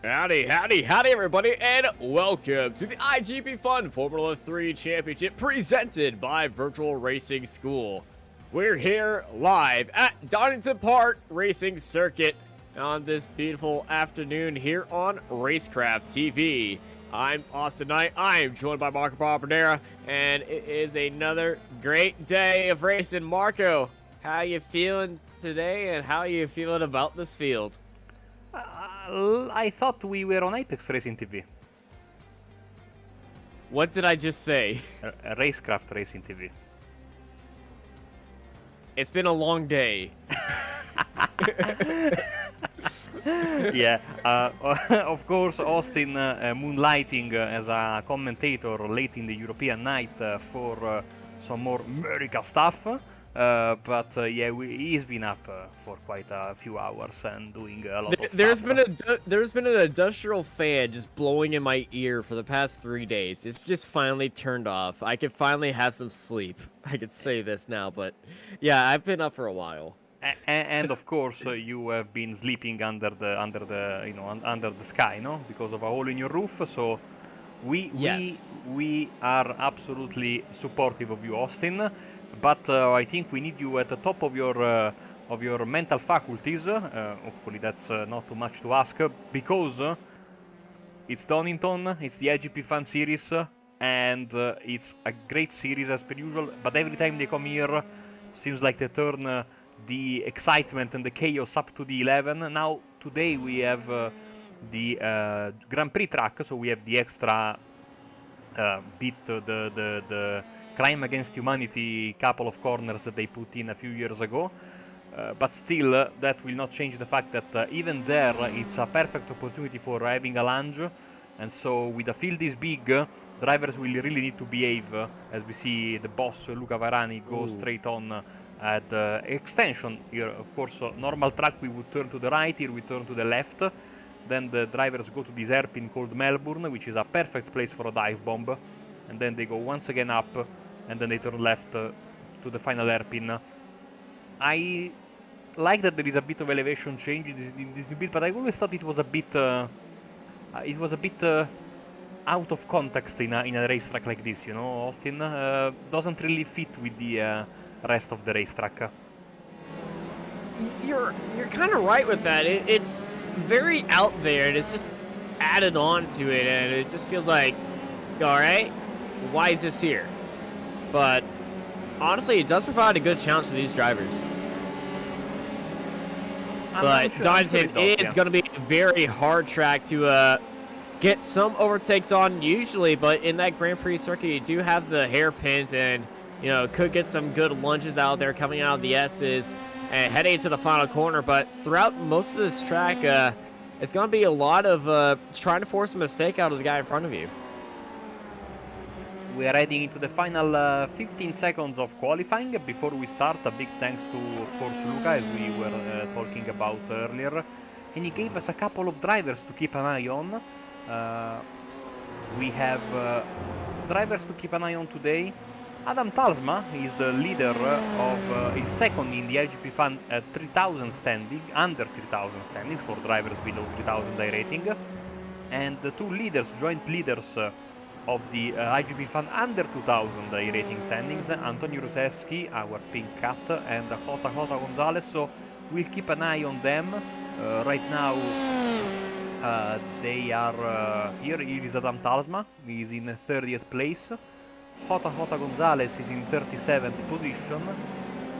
Howdy, howdy, howdy, everybody, and welcome to the iGPFun Formula 3 Championship presented by Virtual Racing School. We're here live at Donington Park Racing Circuit on this beautiful afternoon here on Racecraft TV. I'm Austin Knight. I am joined by Marco Barbadera, and it is another great day of racing. Marco, how you feeling today, and how are you feeling about this field? I thought we were on Apex Racing TV. What did I just say? Racecraft Racing TV. It's been a long day. Yeah, of course, Austin moonlighting as a commentator late in the European night for some more America stuff. But yeah, he's been up for quite a few hours and doing a lot of stuff. There's been an industrial fan just blowing in my ear for the past 3 days. It's just finally turned off. I can finally have some sleep. I could say this now, but yeah, I've been up for a while. And of course, you have been sleeping under the sky, no? Because of a hole in your roof. So we are absolutely supportive of you, Austin. But I think we need you at the top of your mental faculties. Hopefully that's not too much to ask, because it's Donington, it's the iGPFun series, and it's a great series as per usual. But every time they come here, seems like they turn the excitement and the chaos up to the 11. Now today we have the Grand Prix track, so we have the extra bit, the Crime Against Humanity couple of corners that they put in a few years ago. But still, that will not change the fact that even there, it's a perfect opportunity for having a lunge. And so, with a field this big, drivers will really need to behave. As we see the boss, Luca Varani, go straight on at the extension. Here, of course, normal track, we would turn to the right. Here, we turn to the left. Then the drivers go to this hairpin called Melbourne, which is a perfect place for a dive bomb. And then they go once again up, and then they turn left to the final hairpin. I like that there is a bit of elevation change in this new build, but I always thought it was a bit out of context in a racetrack like this, you know. Austin doesn't really fit with the rest of the racetrack. You're kind of right with that. It's very out there, and it's just added on to it, and it just feels like, all right, why is this here? But honestly, it does provide a good challenge for these drivers. But Donington is going to be a very hard track to get some overtakes on usually, but in that Grand Prix circuit, you do have the hairpins, and you know, could get some good lunges out there coming out of the S's and heading into the final corner. But throughout most of this track, it's going to be a lot of trying to force a mistake out of the guy in front of you. We are heading into the final 15 seconds of qualifying. Before we start, a big thanks to, of course, Luca, as we were talking about earlier. And he gave us a couple of drivers to keep an eye on. We have drivers to keep an eye on today. Adam Talsma is the leader of, is second in the iGPFun 3000 standing, under 3000 standings for drivers below 3000 rating. And the two leaders, joint leaders, of the iGPFun under 2000 rating standings, Antonio Rusevski, our pink cat, and Jota Gonzalez. So we'll keep an eye on them. Right now, they are here. Here is Adam Talsma. He is in 30th place. Jota Gonzalez is in 37th position.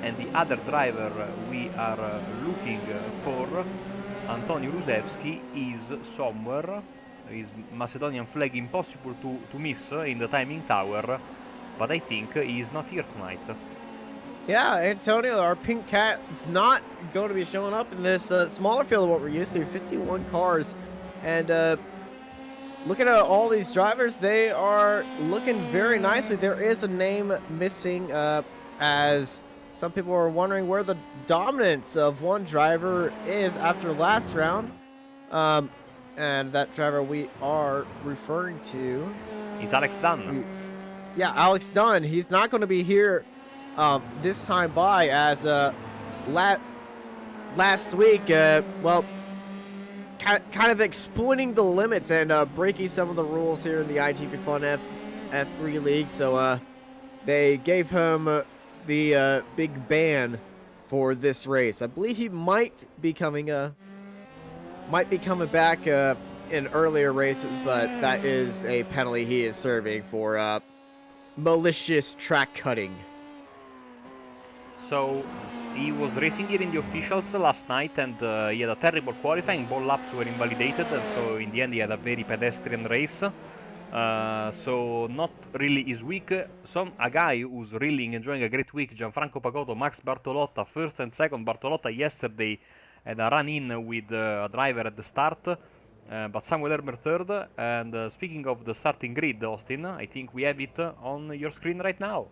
And the other driver we are looking for, Antonio Rusevski, is somewhere. His Macedonian flag impossible to miss in the timing tower, but I think he is not here tonight. Yeah, Antonio, our pink cat, is not going to be showing up in this smaller field of what we're used to, 51 cars. And looking at all these drivers, they are looking very nicely. There is a name missing, as some people are wondering where the dominance of one driver is after last round. And that driver we are referring to is Alex Dunn. Yeah, Alex Dunn. He's not going to be here this time by, as last week, well, kind of exploiting the limits and breaking some of the rules here in the iGPFun-F3 league. So they gave him the big ban for this race. I believe he might be coming back in earlier races, but that is a penalty he is serving for malicious track cutting. So he was racing here in the officials last night, and he had a terrible qualifying. Ball laps were invalidated, and so in the end he had a very pedestrian race. So not really his week. A guy who's really enjoying a great week, Gianfranco Pagotto, Max Bartolotta, first and second. Bartolotta yesterday had a run-in with a driver at the start, but Samuel Hermer third. And speaking of the starting grid, Austin, I think we have it on your screen right now.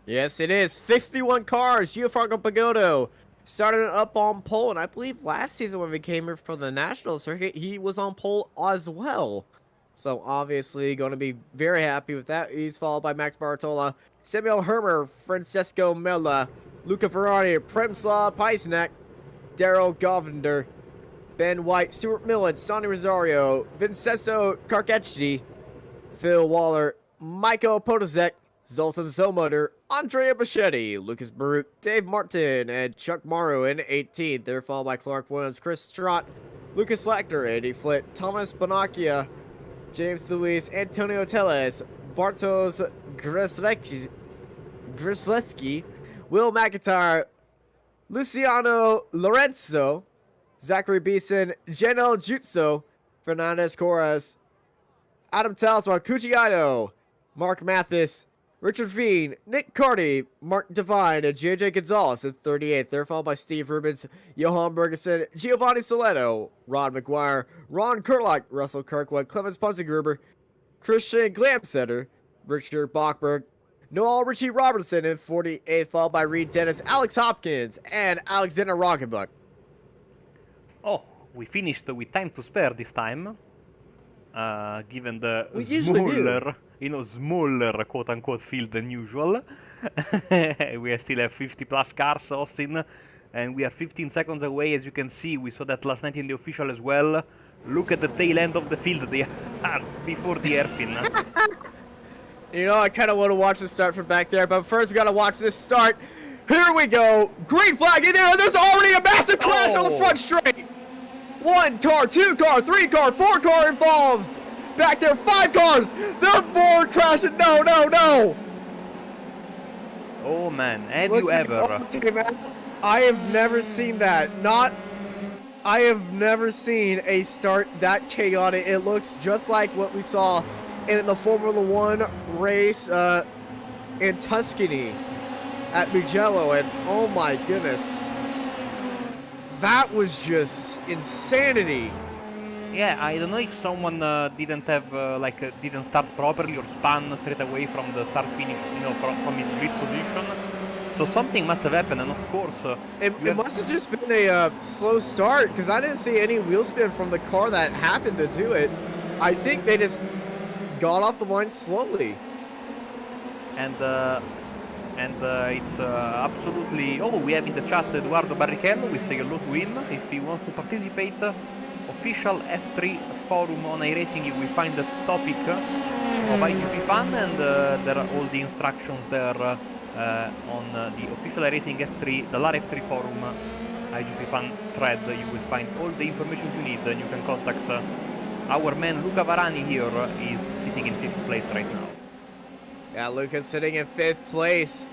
Yes, it is. 51 cars. Gianfranco Pagotto started up on pole, and I believe last season when we came here for the national circuit, he was on pole as well. So obviously going to be very happy with that. He's followed by Max Bartola, Samuel Hermer, Francesco Mella, Luca Ferrari, Premslav Paisnak, Daryl Govender, Ben White, Stuart Millen, Sonny Rosario, Vincenzo Carcacci, Phil Waller, Michael Podozek, Zoltan Zomoder, Andrea Bichetti, Lucas Baruch, Dave Martin, and Chuck Morrow in 18th. They're followed by Clark Williams, Chris Strott, Lucas Lackner, Andy Flitt, Thomas Bonacchia, James Luis, Antonio Tellez, Bartos Grisleski, Will McIntyre, Luciano Lorenzo, Zachary Beeson, Janel Jutso, Fernandez Corres, Adam Talisman, Cucciato, Mark Mathis, Richard Veen, Nick Carty, Mark Devine, and JJ Gonzalez at 38th. They're followed by Steve Rubens, Johan Bergeson, Giovanni Soletto, Ron McGuire, Ron Kurlock, Russell Kirkwood, Clemens Ponzegruber, Christian Glamsetter, Richard Bachberg, Noel Richie Robertson in 48th, followed by Reed Dennis, Alex Hopkins, and Alexander Rockenbuck. Oh, we finished with time to spare this time. Given the smaller quote-unquote field than usual. We still have 50 plus cars, Austin, and we are 15 seconds away. As you can see, we saw that last night in the official as well. Look at the tail end of the field they are before the hairpin. You know, I kind of want to watch the start from back there, but first we got to watch this start. Here we go. Green flag in there. There's already a massive crash on the front straight. 1 car, 2 car, 3 car, 4 car involved. Back there, 5 cars. They're board crashing. No, no, no. Oh man, have you ever? I have never seen that. I have never seen a start that chaotic. It looks just like what we saw in the Formula 1 race in Tuscany at Mugello, and oh my goodness. That was just insanity. Yeah, I don't know if someone didn't have didn't start properly or spun straight away from the start finish, you know, from his grid position. So something must have happened, and of course, it must have just been a slow start, because I didn't see any wheel spin from the car that happened to do it. I think they just got off the line slowly. And it's absolutely... Oh, we have in the chat Eduardo Barrichello. We say hello to him. If he wants to participate, official F3 forum on iRacing, you will find the topic of iGPFun, and there are all the instructions there on the official iRacing F3, the LAR F3 forum, iGPFun thread. You will find all the information you need, and you can contact our man Luca Varani here. Is sitting in 5th place right now. Yeah, Luca's sitting in 5th place.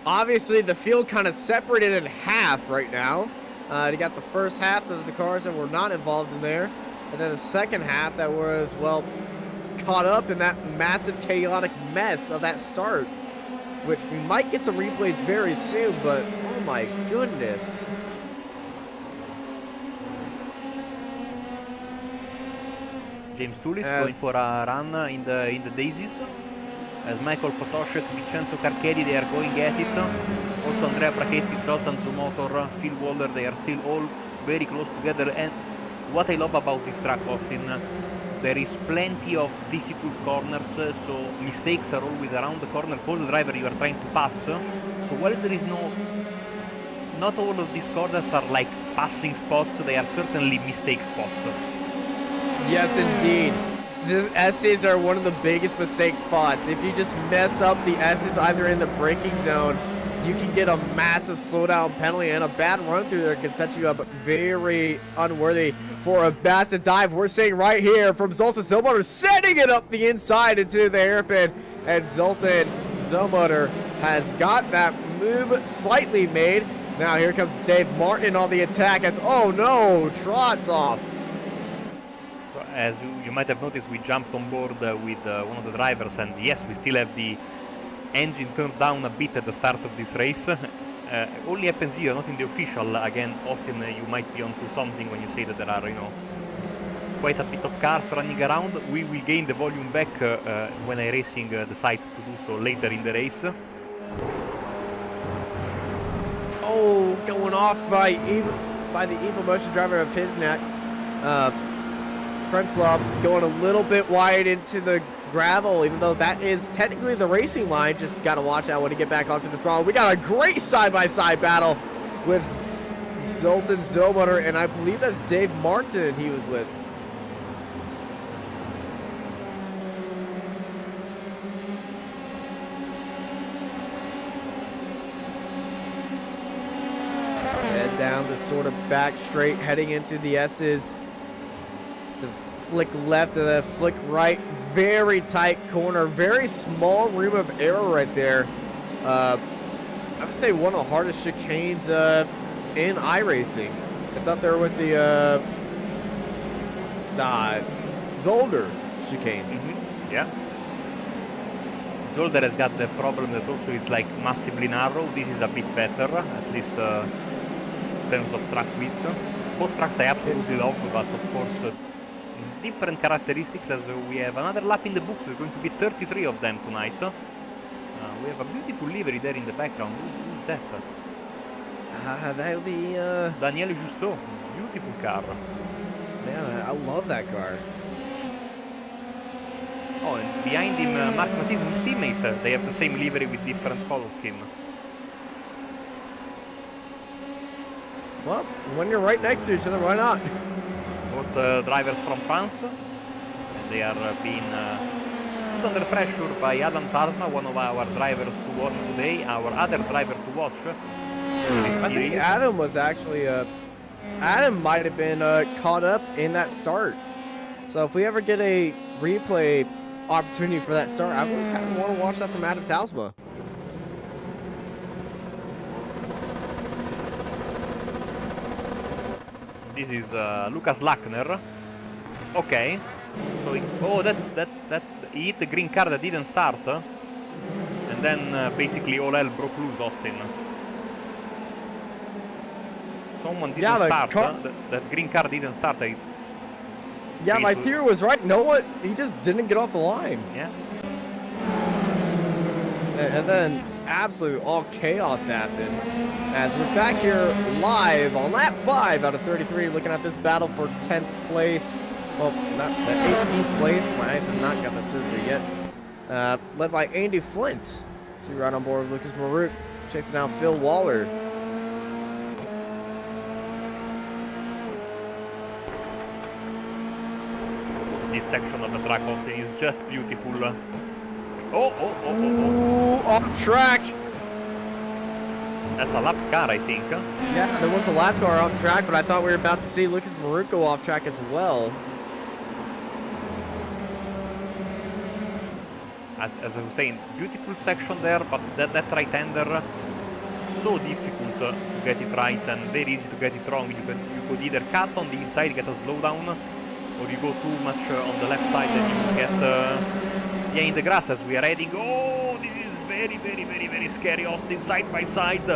Obviously, the field kind of separated in half right now. You got the first half of the cars that were not involved in there, and then the second half that was, well, caught up in that massive chaotic mess of that start, which we might get some replays very soon, but oh my goodness. James Tullis going for a run in the daisies. As Michael Potoshek, Vincenzo Carchedi, they are going at it. Also Andrea Brachetti, Zoltan Zumotor, Phil Waller, they are still all very close together. And what I love about this track, Austin, there is plenty of difficult corners, so mistakes are always around the corner for the driver you are trying to pass. So while there is no not all of these corners are like passing spots. They are certainly mistake spots. Yes, indeed. The S's are one of the biggest mistake spots. If you just mess up the S's either in the braking zone, you can get a massive slowdown penalty, and a bad run through there can set you up very unworthy for a massive dive. We're seeing right here from Zoltan Zomotor, setting it up the inside into the hairpin, and Zoltan Zomotor has got that move slightly made. Now here comes Dave Martin on the attack as, oh no, Trot's off. As you might have noticed, we jumped on board with one of the drivers, and yes, we still have the engine turned down a bit at the start of this race. Only happens here, not in the official. Again, Austin, you might be onto something when you say that there are, you know, quite a bit of cars running around. We will gain the volume back when iRacing decides to do so later in the race. Oh, going off by the Evil Motion driver of Piznak. Premslov going a little bit wide into the gravel, even though that is technically the racing line. Just got to watch out when you get back onto the throttle. We got a great side-by-side battle with Zoltan Zomotor, and I believe that's Dave Martin he was with. Head down the sort of back straight, heading into the S's. To flick left and then flick right. Very tight corner, very small room of error right there. I would say one of the hardest chicanes in iRacing. It's up there with the Zolder chicanes. Yeah. Zolder has got the problem that also is like massively narrow. This is a bit better, at least in terms of track width. Both tracks I absolutely love, but of course different characteristics, as we have another lap in the books. There's going to be 33 of them tonight. We have a beautiful livery there in the background. Who's that? That would be Daniel Justo. Beautiful car. Yeah, I love that car. Oh, and behind him, Mark Matisse's teammate. They have the same livery with different color scheme. Well, when you're right next to each other, why not? Both drivers from France. They are being put under pressure by Adam Tasma, one of our drivers to watch today, our other driver to watch. I think Adam was actually, Adam might have been caught up in that start. So if we ever get a replay opportunity for that start, I would kind of want to watch that from Adam Tasma. This is Lucas Lackner. Okay. So he hit the green card that didn't start, and then basically all hell broke loose, Austin. Someone didn't start. That green card didn't start. Yeah, my theory was right. No one. He just didn't get off the line. Yeah. And then absolute all chaos happened as we're back here live on lap 5 out of 33, looking at this battle for 10th place. Well, not 18th place. My eyes have not got the surgery yet. Led by Andy Flint. So we're right on board with Lucas Maruk, chasing down Phil Waller. This section of the track also is just beautiful. Ooh, off track. That's a lapped car, I think. Yeah, there was a lap car off track, but I thought we were about to see Lucas Maruk go off track as well. As I was saying, beautiful section there, but that right-hander, so difficult to get it right and very easy to get it wrong. You could either cut on the inside, get a slowdown, or you go too much on the left side and you get in the grass as we are heading. Oh, this is very, very, very, very scary. Austin side by side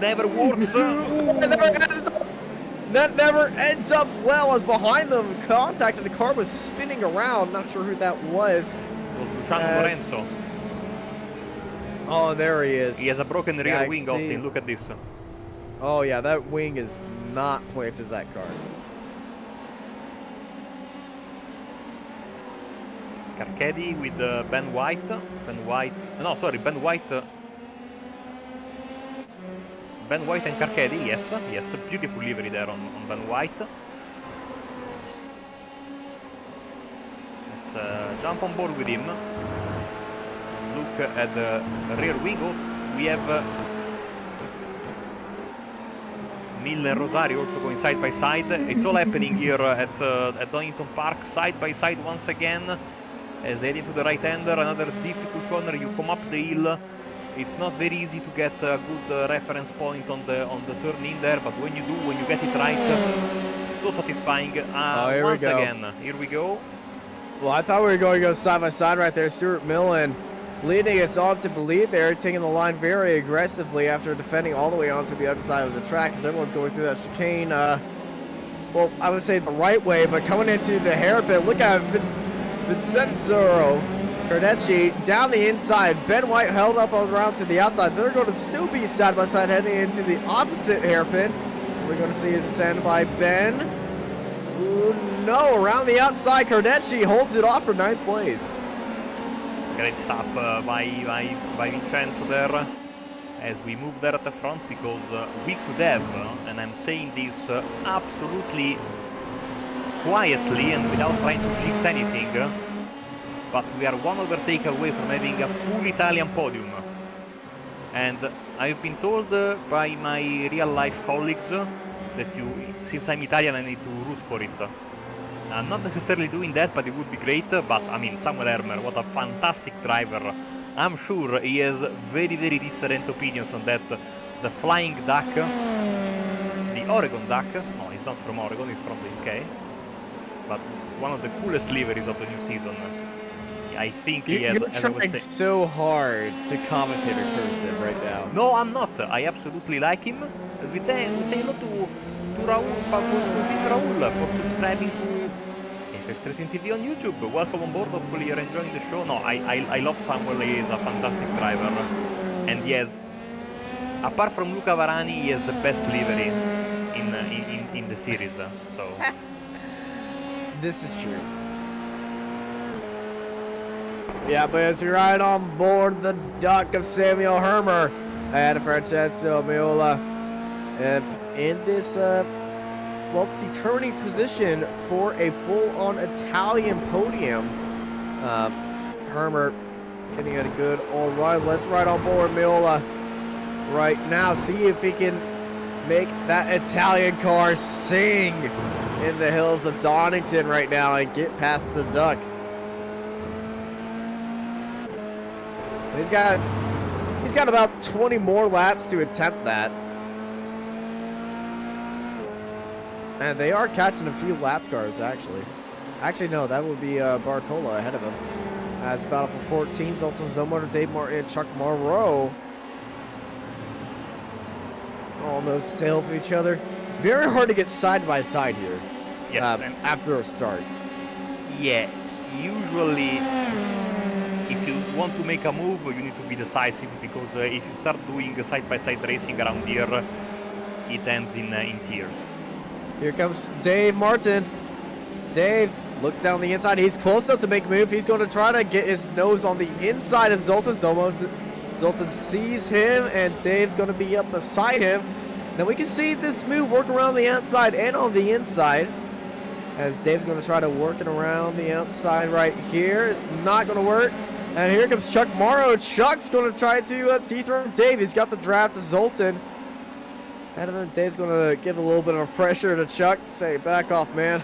never works. That never ends up well, as behind them contact and the car was spinning around. Not sure who that was. It was Luciano Lorenzo. Oh, there he is. He has a broken rear wing, Austin. Look at this. Oh yeah, that wing is not planted to that car. Carcetti with Ben White. Ben White Ben White and Carcedi, yes, beautiful livery there on Ben White. Let's jump on board with him. Look at the rear wing. We have Miller and Rosario also going side by side. It's all happening here at Donington Park, side by side once again. As they head into the right hander, another difficult corner. You come up the hill. It's not very easy to get a good reference point on the turn in there, but when you do, when you get it right, so satisfying. Once again, here we go. Well, I thought we were going to go side by side right there. Stuart Millen leading us on to believe there, taking the line very aggressively after defending all the way onto the other side of the track as everyone's going through that chicane. Well, I would say the right way, but coming into the hairpin, look at Vincenzo Cardetti down the inside. Ben White held up around to the outside. They're going to still be side by side heading into the opposite hairpin. We're going to see a send by Ben. Ooh, no, around the outside, Cardetti holds it off for 9th place. Great stop by Vincenzo there as we move there at the front, because we could have, and I'm saying this absolutely quietly and without trying to jinx anything, but we are one overtake away from having a full Italian podium. And I've been told by my real life colleagues that since I'm Italian, I need to root for it. I'm not necessarily doing that, but it would be great. But I mean, Samuel Hermer, what a fantastic driver. I'm sure he has very, very different opinions on that. The Flying Duck, the Oregon Duck, no, he's not from Oregon, he's from the UK, but one of the coolest liveries of the new season. I think he has. You're trying so hard to commentator cursive right now. No, I'm not. I absolutely like him. We say hello to Raul for subscribing to Apex Racing TV on YouTube. Welcome on board. Hopefully you're enjoying the show. No, I love Samuel. He is a fantastic driver, and he has, apart from Luca Varani, he has the best livery in the series. So this is true. Yeah, but as we ride on board the duck of Samuel Hermer and Francesco Miola, in this, well, determining position for a full-on Italian podium. Hermer getting a good all run. Let's ride on board Miola right now. See if he can make that Italian car sing in the hills of Donington right now and get past the duck. He's got about 20 more laps to attempt that. And they are catching a few lap cars, actually. Actually, no, that would be Bartola ahead of him. As battle for 14, Zoltan Zomotor, Dave Martin, and Chuck Morrow. Almost tail of each other. Very hard to get side by side here. Yes. After a start. Yeah, usually if you want to make a move, you need to be decisive, because if you start doing side-by-side racing around here, it ends in tears. Here comes Dave Martin. Dave looks down the inside. He's close enough to make a move. He's going to try to get his nose on the inside of Zoltan. Zoltan sees him, and Dave's going to be up beside him. Now we can see this move work around the outside and on the inside, as Dave's going to try to work it around the outside right here. It's not going to work. And here comes Chuck Morrow. Chuck's going to try to dethrone Dave. He's got the draft of Zoltan. And Dave's going to give a little bit of pressure to Chuck. Say, back off, man.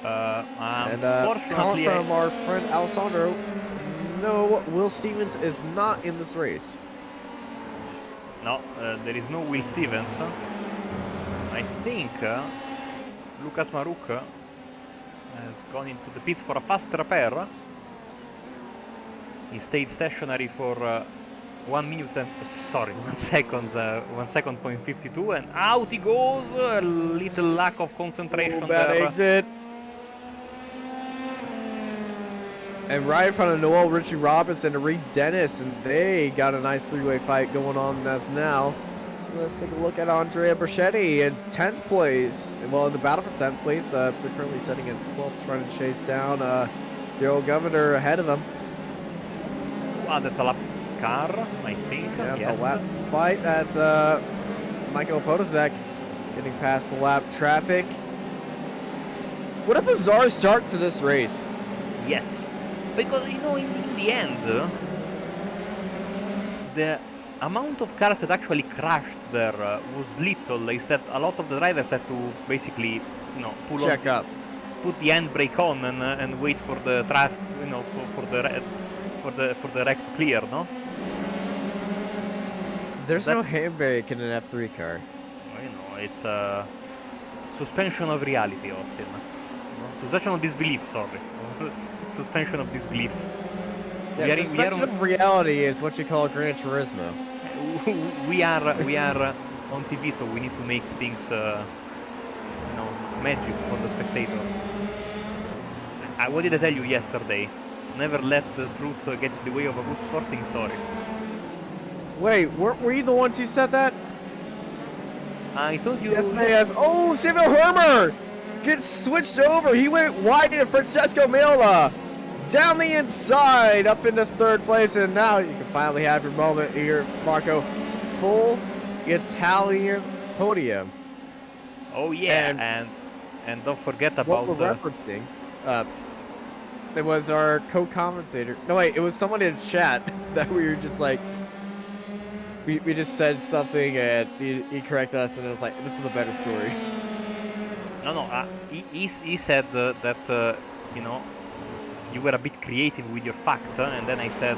Unfortunately, from our friend Alessandro, no, Will Stevens is not in this race. No, there is no Will Stevens. I think Lucas Maruk has gone into the pits for a fast repair. He stayed stationary for 1 minute and 1 second point 52, and out he goes. A little lack of concentration bad there. Exit. And right in front of Noel, Richie Robinson and Reed Dennis, and they got a nice three-way fight going on as now. So let's take a look at Andrea Berschetti in 10th place. Well, in the battle for 10th place, they're currently sitting in 12th, trying to chase down Daryl Governor ahead of them. Wow, that's a lap car, I think. Yeah, it's Yes. a lap fight. That's Michael Podolak getting past the lap traffic. What a bizarre start to this race. Yes. Because, you know, in the end, the amount of cars that actually crashed there was little. Instead, a lot of the drivers had to basically, you know, put the handbrake on and wait for the traffic, you know, for the wreck to clear, no? There's no handbrake in an F3 car. Well, you know, it's a suspension of reality, Austin. No? Suspension of disbelief, sorry. Suspension of disbelief. Yeah, suspension of reality is what you call Gran Turismo. We are on TV, so we need to make things, you know, magic for the spectator. What did I tell you yesterday? Never let the truth get in the way of a good sporting story. Wait, were you the ones who said that? I told you. Yes, I have. Oh, Samuel Hermer gets switched over. He went wide into Francesco Miola. Down the inside, up into third place, and now you can finally have your moment here, Marco. Full Italian podium. Oh yeah, and don't forget about what we're referencing. It was our co-commentator. No wait, it was someone in chat that we were just like, we just said something and he corrected us, and it was like, this is a better story. No, he said that you know, you were a bit creative with your fact, and then I said,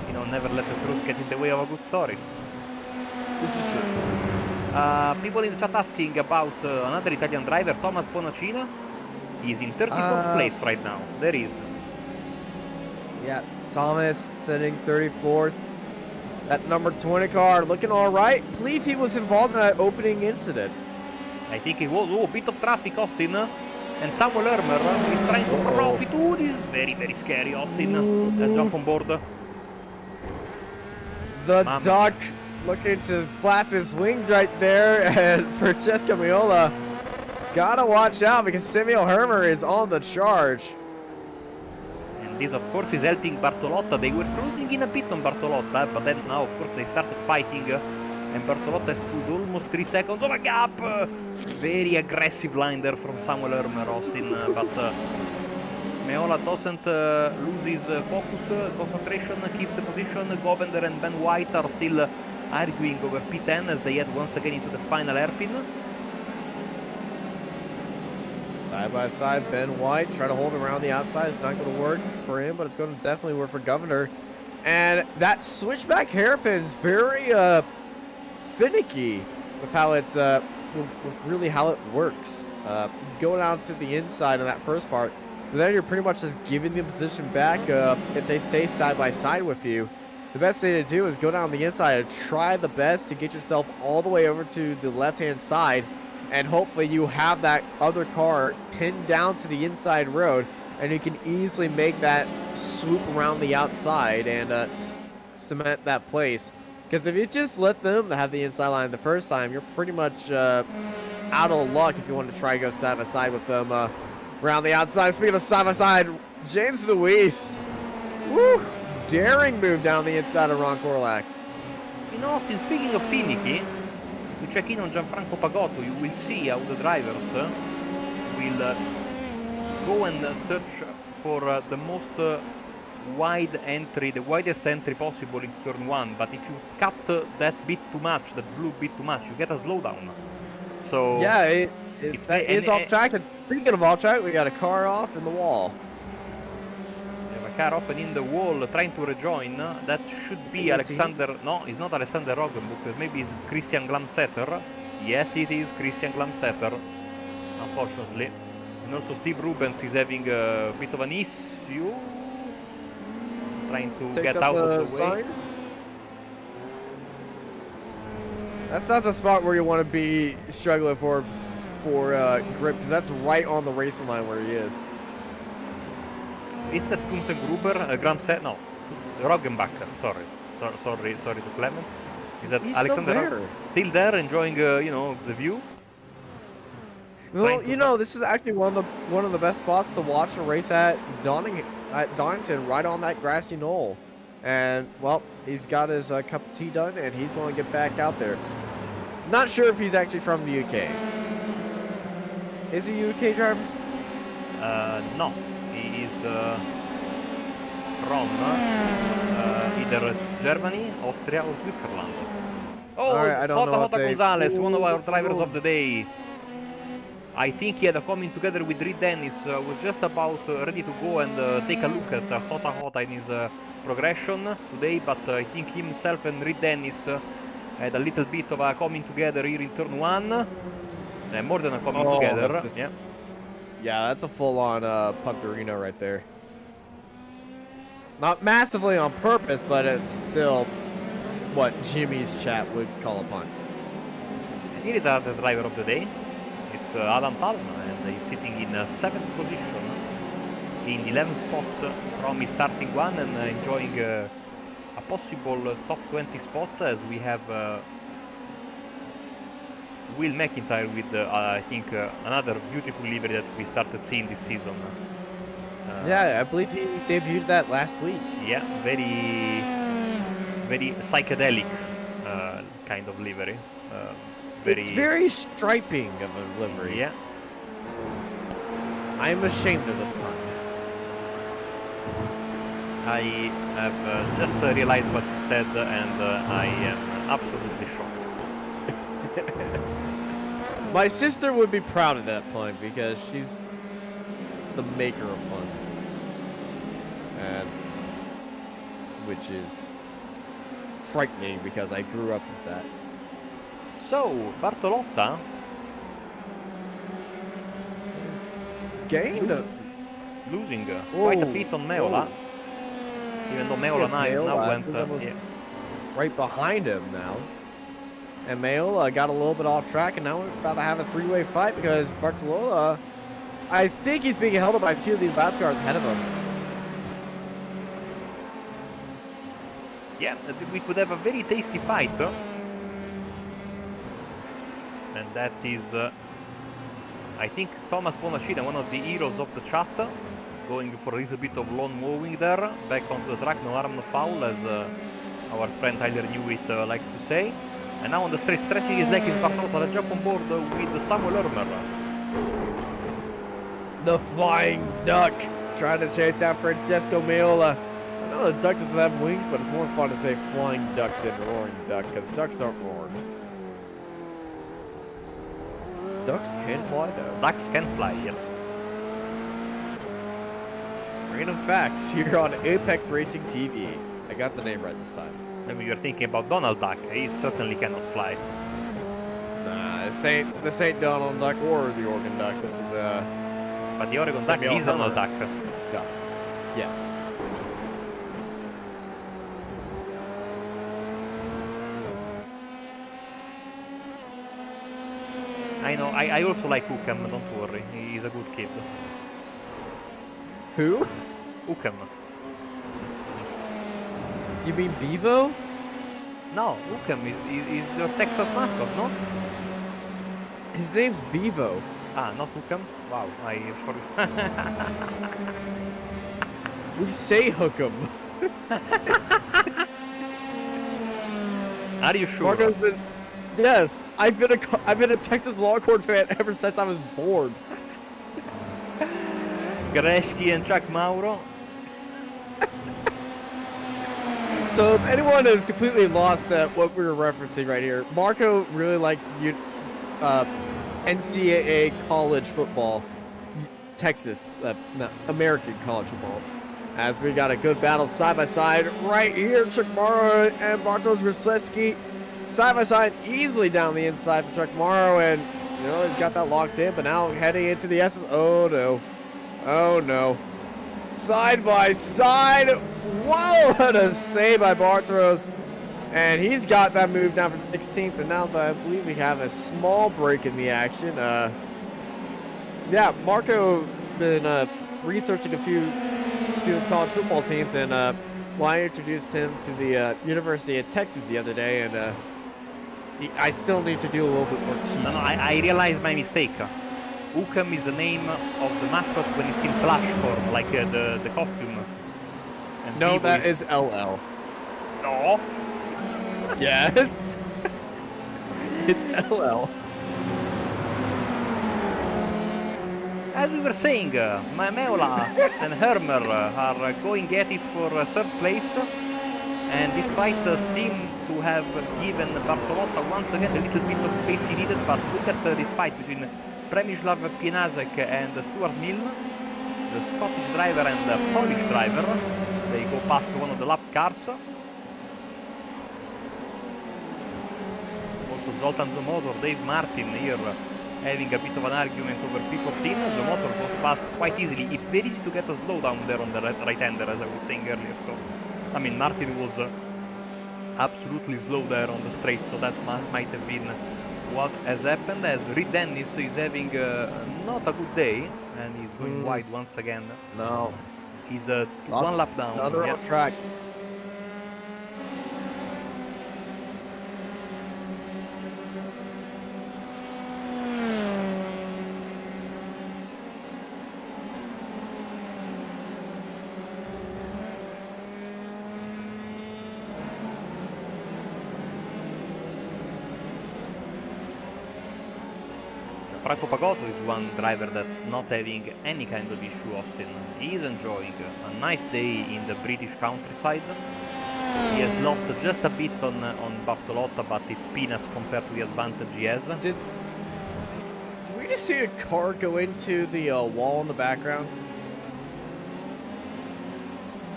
you know, never let the truth get in the way of a good story. This is true. People in the chat asking about another Italian driver, Thomas Bonacina. He's in 34th place right now. There is. Yeah, Thomas sitting 34th. That number 20 car looking all right. Believe he was involved in that opening incident. I think it was a bit of traffic, Austin. And Samuel Hermer is trying to profit. Ooh, this is very, very scary, Austin. Jump on board. The duck looking to flap his wings right there. And Francesco Miola has got to watch out because Samuel Hermer is on the charge. And this, of course, is helping Bartolotta. They were closing in a bit on Bartolotta, but then now, of course, they started fighting. And Bartolotta stood almost 3 seconds of a gap. Very aggressive line there from Samuel Hermer, Austin. But Meola doesn't lose his focus, concentration, keeps the position. Govender and Ben White are still arguing over P10 as they head once again into the final hairpin. Side by side, Ben White try to hold him around the outside. It's not going to work for him, but it's going to definitely work for Govender. And that switchback hairpin is very finicky with how it's with really how it works. Going out to the inside on that first part, but then you're pretty much just giving the position back if they stay side by side with you. The best thing to do is go down the inside and try the best to get yourself all the way over to the left-hand side, and hopefully you have that other car pinned down to the inside road, and you can easily make that swoop around the outside and cement that place. Because if you just let them have the inside line the first time, you're pretty much out of luck if you want to try to go side by side with them around the outside. Speaking of side by side, James Luis, woo, daring move down the inside of Ron Korlak. In Austin, speaking of finicky, if you check in on Gianfranco Pagotto, you will see how the drivers will go and search for the most wide entry, the widest entry possible in turn 1, but if you cut that bit too much, that blue bit too much, you get a slowdown. So yeah, it's off track. And speaking of off track, we got a car off in the wall. We have a car off and in the wall trying to rejoin. That should be Alexander. No, it's not Alexander Roggenbuch. Maybe it's Christian Glamsetter. Yes, it is Christian Glamsetter, unfortunately. And also Steve Rubens is having a bit of an issue. Trying to get out of the way. That's not the spot where you want to be struggling for grip, because that's right on the racing line where he is. Is that Kunsen Gruber? Graham said no. Roggenbach. Sorry to Clemens. Is that He's Alexander? Still there, enjoying you know, the view. Well, you know, this is actually one of the best spots to watch a race at Donington, right on that grassy knoll. And, well, he's got his cup of tea done, and he's going to get back out there. Not sure if he's actually from the UK. Is he a UK driver? No, he is from either Germany, Austria, or Switzerland. Oh, right, I don't know what Jota they... Gonzalez, one of our drivers Ooh. of the day. I think he had a coming together with Reed Dennis, was just about ready to go and take a look at Jota in his progression today, but I think himself and Reed Dennis had a little bit of a coming together here in turn 1. More than a coming together. Just, yeah. Yeah, that's a full-on Punterino right there. Not massively on purpose, but it's still what Jimmy's chat would call a punt. Here is the driver of the day. It's Adam Palma, and he's sitting in 7th position in 11 spots from his starting one, and enjoying a possible top 20 spot, as we have Will McIntyre with, I think, another beautiful livery that we started seeing this season. Yeah, I believe he debuted that last week. Yeah, very psychedelic kind of livery. It's very striping of a livery. Yeah. I am ashamed of this pun. I have just realized what you said, and I am absolutely shocked. My sister would be proud of that pun because she's the maker of puns, and which is frightening because I grew up with that. So, Bartolotta gained losing quite a bit on Meola, even though Meola now went right behind him now. And Meola got a little bit off track, and now we're about to have a three-way fight because Bartolotta, I think he's being held up by a few of these lap cars ahead of him. Yeah, we could have a very tasty fight. And that is, I think, Thomas Bonacina, one of the heroes of the chat, going for a little bit of lawn mowing there. Back onto the track, no harm, no foul, as our friend Tyler Newitt likes to say. And now on the straight, stretching his leg is Bartolotta, jump on board with Samuel Ermer. The Flying Duck trying to chase out Francesco Meola. I know the duck doesn't have wings, but it's more fun to say Flying Duck than Roaring Duck, because ducks don't roar. Ducks can fly, though. Ducks can fly, yes. Random facts here on Apex Racing TV. I got the name right this time. Maybe you're thinking about Donald Duck. He certainly cannot fly. Nah, this ain't Donald Duck or the Oregon Duck. This is But the Oregon Duck is Donald Duck. Yeah. Yes. I know. I also like Ucam. Don't worry. He's a good kid. Who? Ucam. You mean Bevo? No, Ucam is the Texas mascot, no? His name's Bevo. Ah, not Ucam? Wow, I forgot. We say Hook'em. Are you sure? Marco's been... Yes, I've been a Texas Longhorn fan ever since I was born. Greshki and Chuck Mauro. So if anyone is completely lost at what we were referencing right here, Marco really likes NCAA college football, Texas, no, American college football. As we got a good battle side by side right here, Chuck Morrow and Bartosz Roslecki side by side easily down the inside for Chuck Morrow, and you know he's got that locked in. But now heading into the SS. Oh no, oh no. Side by side. Wow, what a save by Bartros. And he's got that move down for 16th. And now I believe we have a small break in the action. Yeah, Marco's been researching a few college football teams. And I introduced him to the University of Texas the other day. And I still need to do a little bit more teaching. No, I realized my mistake. Ucam is the name of the mascot when it's in flash form, like the costume. And no, that is LL. No. Yes. It's LL. As we were saying, Maeola and Hermer are going at it for third place, and this fight seemed to have given Bartolotta once again a little bit of space he needed, but look at this fight between Przemysław Pienazek and Stuart Mill, the Scottish driver and the Polish driver. They go past one of the lap cars. Also Zoltan Zomotor, Dave Martin here having a bit of an argument over P14. Zomotor goes past quite easily. It's very easy to get a slowdown there on the right-hander, as I was saying earlier. So, I mean, Martin was absolutely slow there on the straight, so that might have been what has happened. As Reed Dennis is having not a good day, and he's going wide once again. No. He's one lap down. Another on track. Franco Pagotto is one driver that's not having any kind of issue, Austin. He is enjoying a nice day in the British countryside. He has lost just a bit on Bartolotta, but it's peanuts compared to the advantage he has. Did we just see a car go into the wall in the background?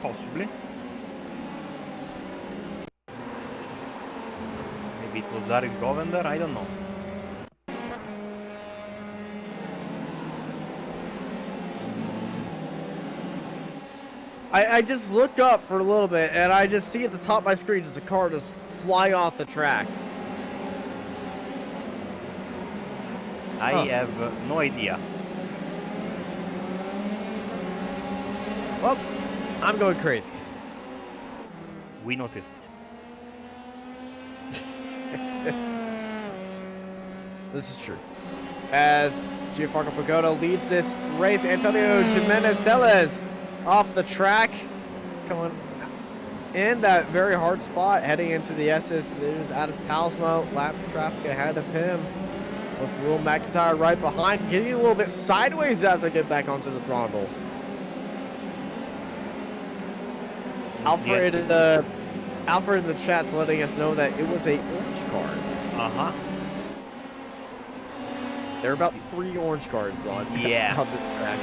Possibly. Maybe it was Daryl Govender, I don't know. I just looked up for a little bit, and I just see at the top of my screen just a car just fly off the track. I have no idea. Well, I'm going crazy. We noticed. This is true. As Gianfranco Pagotto leads this race, Antonio Jimenez Tellez off the track, coming in that very hard spot, heading into the SS. There's Adam Talsmo, lap traffic ahead of him, with Will McIntyre right behind, getting a little bit sideways as they get back onto the throttle. Alfred in the chat's letting us know that it was a orange card. There are about 3 orange cards on, on this track.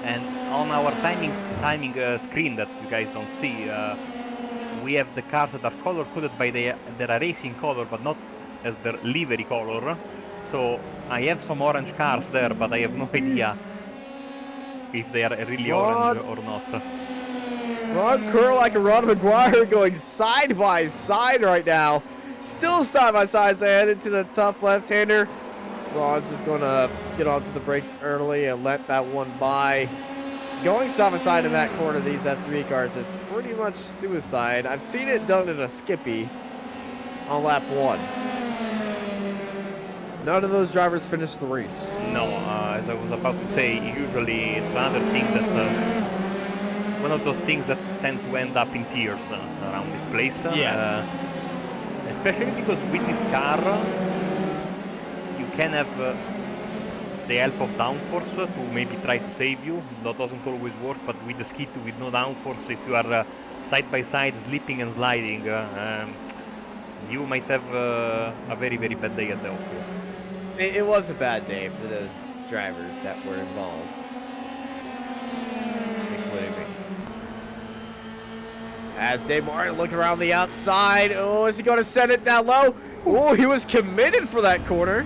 And on our timing screen that you guys don't see, we have the cars that are color-coded by their racing color, but not as their livery color. So I have some orange cars there, but I have no idea if they are really orange or not. Ron Kerr like a Ron McGuire going side by side right now. Still side by side as they head into the tough left-hander. Ron's just going to get onto the brakes early and let that one by. Going side by side in that corner of these F3 cars is pretty much suicide. I've seen it done in a Skippy on lap 1. None of those drivers finished the race. No, as I was about to say, usually it's another thing that one of those things that tend to end up in tears around this place. Yes. Especially because with this car, you can have the help of downforce to maybe try to save you. That doesn't always work, but with the skid with no downforce, if you are side by side slipping and sliding, you might have a very, very bad day at the office. It was a bad day for those drivers that were involved, including me. As Dave Martin looked around the outside. Oh, is he going to send it down low? Oh, he was committed for that corner.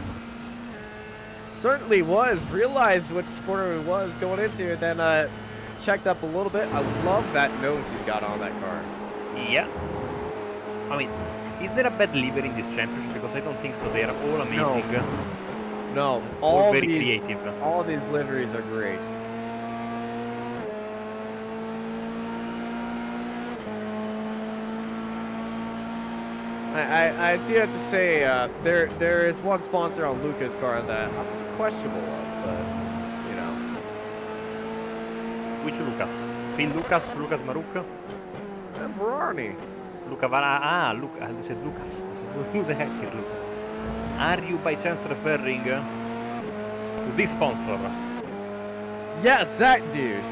Certainly was. Realized which corner he was going into, and then checked up a little bit. I love that nose he's got on that car. Yeah. I mean, is there a bad livery in this championship? Because I don't think so. They are all amazing. No, all very creative. All these liveries are great. I do have to say, there is one sponsor on Luca's car that I'm questionable of, but, you know. Which Lucas? Phil Lucas? Lucas Maruk? Ferrari. Luca, I said Lucas. I said, who the heck is Lucas? Are you by chance referring to this sponsor? Yes, that dude.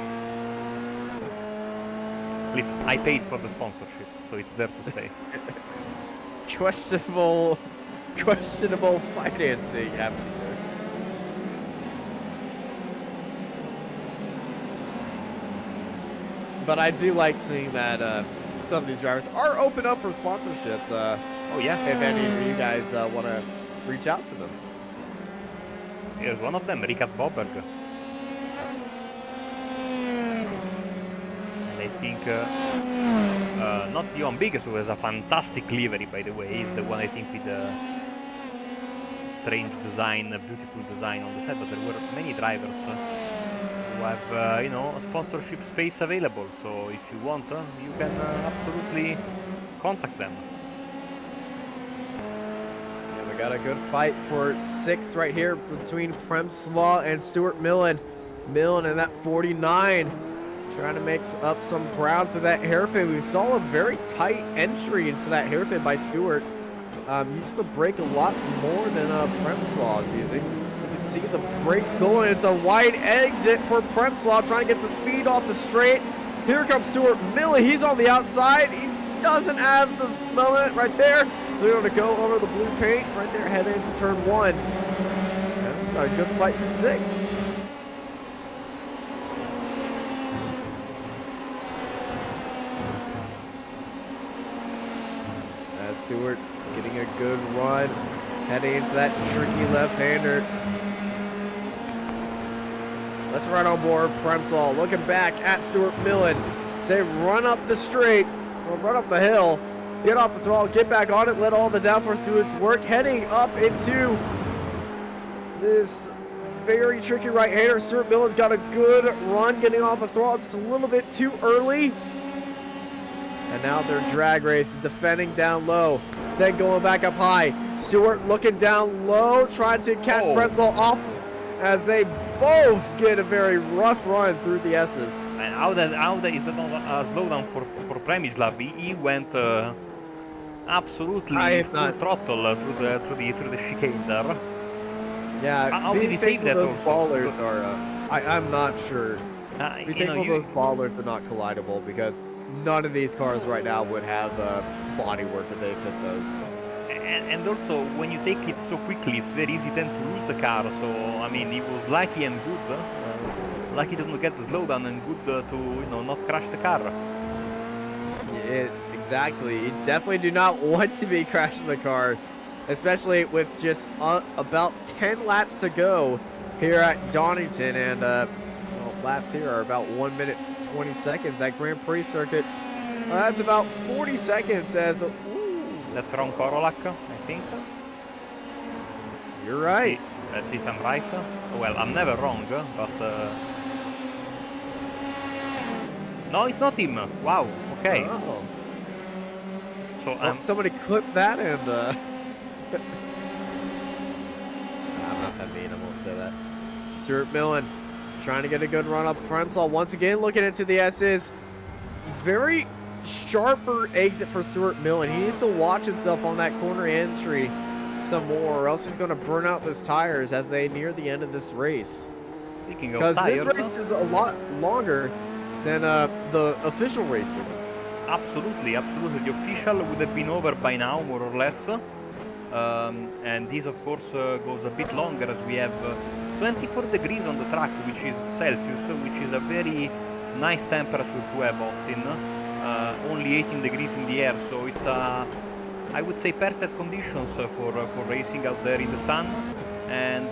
Listen, I paid for the sponsorship, so it's there to stay. Questionable financing happening there. But I do like seeing that some of these drivers are open up for sponsorships. Oh yeah. If any of you guys want to reach out to them. Here's one of them, Richard Boberg. And I think not Johan Biggers, who has a fantastic livery, by the way. He's the one I think with the strange design, a beautiful design on the side. But there were many drivers who have, you know, a sponsorship space available. So if you want, you can absolutely contact them. Yeah, we got a good fight for 6th right here between Premslaw and Stuart Millen. Millen in that 49. Trying to make up some ground for that hairpin. We saw a very tight entry into that hairpin by Stewart. Using the brake a lot more than Premslaw is using. So you can see the brakes going. It's a wide exit for Premslaw, trying to get the speed off the straight. Here comes Stuart Millen. He's on the outside. He doesn't have the moment right there. So we're going to go over the blue paint right there, heading into turn 1. That's a good fight for 6. Stewart getting a good run, heading into that tricky left-hander. Let's run on board Premslaw, looking back at Stuart Millen. Say run up the straight, or run up the hill, get off the throttle, get back on it, let all the downforce do its work, heading up into this very tricky right-hander. Stuart Millen's got a good run, getting off the throttle just a little bit too early. And now they're drag race, defending down low, then going back up high. Stewart looking down low, trying to catch Premslaw off as they both get a very rough run through the S's. And how is that not a slowdown for Premslav? He went absolutely full throttle through the chicane there. Yeah, how did he save that also? Ballers are, I'm not sure. Be thankful those ballers are not collidable, because none of these cars right now would have bodywork that they've hit those. And also, when you take it so quickly, it's very easy then to lose the car. So, I mean, he was lucky and good. Lucky to not get the slowdown and good to, you know, not crash the car. Exactly. You definitely do not want to be crashing the car, especially with just about 10 laps to go here at Donington. And well, laps here are about 1 minute 20 seconds. That Grand Prix circuit, that's about 40 seconds. As that's wrong, Korolak, I think. You're right. Let's see if I'm right. Well, I'm never wrong, but no, it's not him. Wow. Okay. Oh. So well, somebody clip that and I'm not that mean. I won't say that. Stuart Millen trying to get a good run up Premslaw. Once again, looking into the S's. Very sharper exit for Stuart Millen. He needs to watch himself on that corner entry some more, or else he's going to burn out those tires as they near the end of this race. Because this race is a lot longer than the official races. Absolutely, absolutely. The official would have been over by now, more or less. And this, of course, goes a bit longer, as we have 24 degrees on the track, which is Celsius, which is a very nice temperature to have, Austin. Only 18 degrees in the air, so it's I would say perfect conditions for racing out there in the sun. And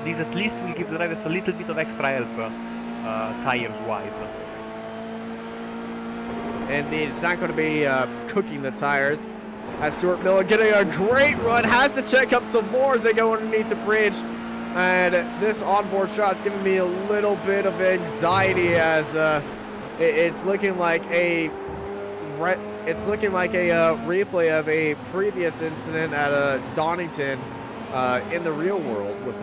this at least will give the drivers a little bit of extra help tires-wise. Indeed, it's not going to be cooking the tires. As Stuart Millen getting a great run, has to check up some more as they go underneath the bridge. And this onboard shot is giving me a little bit of anxiety, as it's looking like a replay of a previous incident at Donington in the real world with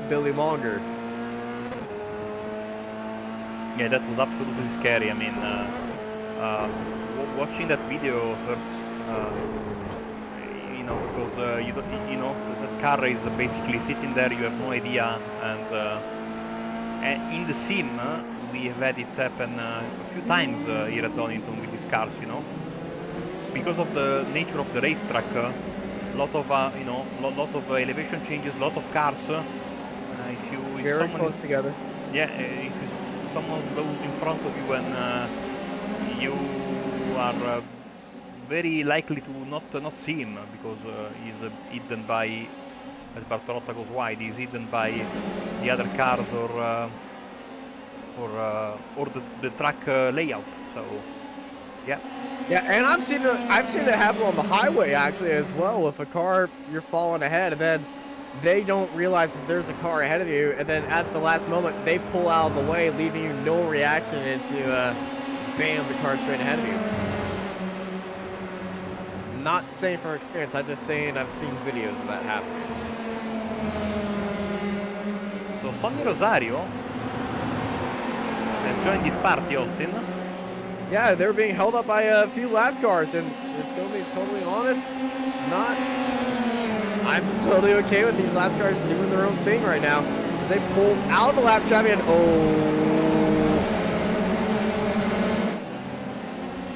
Billy Monger. Yeah, that was absolutely scary. I mean, watching that video hurts. You know, because you don't, you know, that car is basically sitting there. You have no idea, and in the sim we have had it happen a few times here at Donington with these cars. You know, because of the nature of the racetrack, lot of you know, lot of elevation changes, lot of cars. If Very close together. Yeah, if someone goes in front of you and you are very likely to not see him because he's hidden by, as Bartolotta goes wide, he's hidden by the other cars or the track layout. So yeah. Yeah, and I've seen it happen on the highway actually as well. If a car you're falling ahead and then they don't realize that there's a car ahead of you, and then at the last moment they pull out of the way, leaving you no reaction into bam, the car straight ahead of you. Not saying from experience, I'm just saying I've seen videos of that happening. So Sonny Rosario has joined this party, Austin. Yeah, they're being held up by a few laps cars, and it's going to be totally honest, I'm totally okay with these lap cars doing their own thing right now. As they pull out of the lap traffic and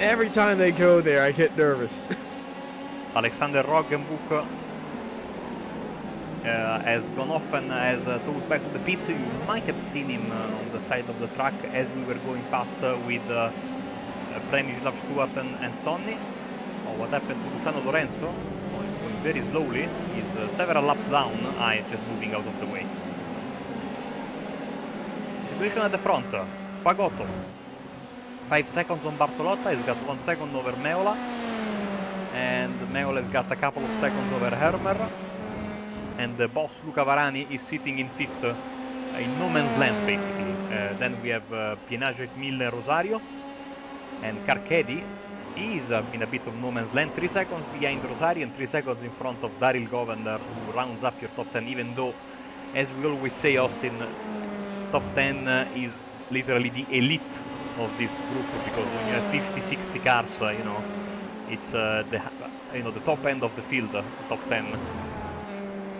every time they go there, I get nervous. Alexander Roggenbuch has gone off and has told back to the pits. You might have seen him on the side of the track as we were going past with Bremislav Stewart and Sonny. Oh, what happened to Luciano Lorenzo? Oh, he's going very slowly. He's several laps down. Just moving out of the way. Situation at the front. Pagotto. 5 seconds on Bartolotta. He's got 1 second over Meola. And Meola's got a couple of seconds over Hermer. And the boss Luca Varani is sitting in 5th, in no man's land basically. Then we have Pienage, Mille, Rosario. And Carchedi is in a bit of no man's land, 3 seconds behind Rosario and 3 seconds in front of Daryl Govender, who rounds up your top 10, even though, as we always say, Austin, top 10 is literally the elite of this group, because when you have 50, 60 cars, you know, it's the top end of the field, top 10.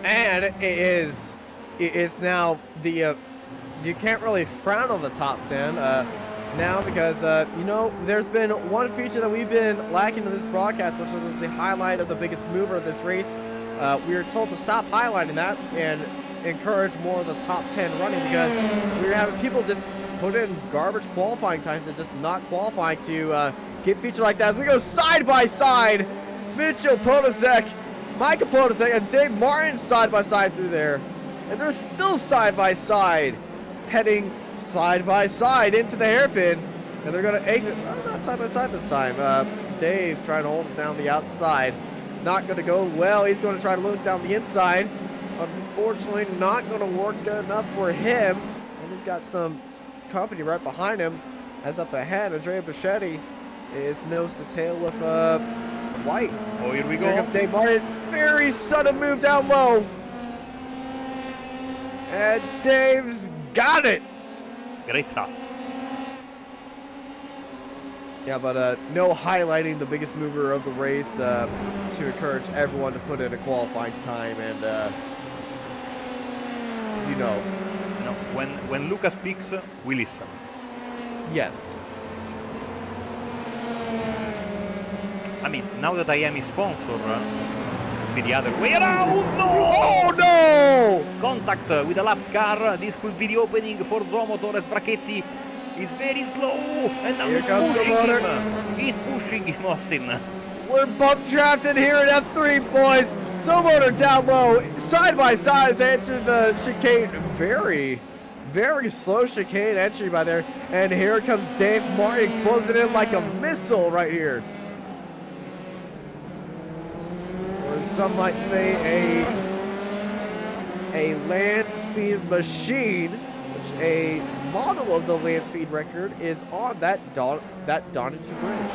And it is now the you can't really frown on the top 10 now, because you know, there's been one feature that we've been lacking in this broadcast, which was the highlight of the biggest mover of this race. We were told to stop highlighting that and encourage more of the top 10 running, because we were having people just put in garbage qualifying times and just not qualifying to get featured like that. As we go side by side, Mitchell Podesek, Micah Podesek, and Dave Martin side by side through there, and they're still side by side, heading side by side into the hairpin, and they're going to exit. Not side by side this time. Dave trying to hold it down the outside. Not going to go well. He's going to try to look down the inside. Unfortunately, not going to work good enough for him. And he's got some company right behind him. As up ahead, Andrea Bichetti is nose to tail with White. Oh, here we Here go. comes Dave Martin. Very sudden move down low. And Dave's got it. Great stuff. Yeah, but no highlighting the biggest mover of the race to encourage everyone to put in a qualifying time, and you know. No, when Luca speaks, we listen. Yes. I mean, now that I am his sponsor, should be the other way around. No! Oh no! Contact with a lapped car. This could be the opening for Zomotor, as Brachetti is very slow, and now Here he's comes pushing Zomotor. him. He's pushing him, Austin. We're bump drafted here at F3, boys. Zomotor down low, side by side as they enter the chicane. Very, very slow chicane entry by there. And here comes Dave Martin closing in like a missile right here. Or some might say a land speed machine, which a model of the land speed record is on that Donington Bridge.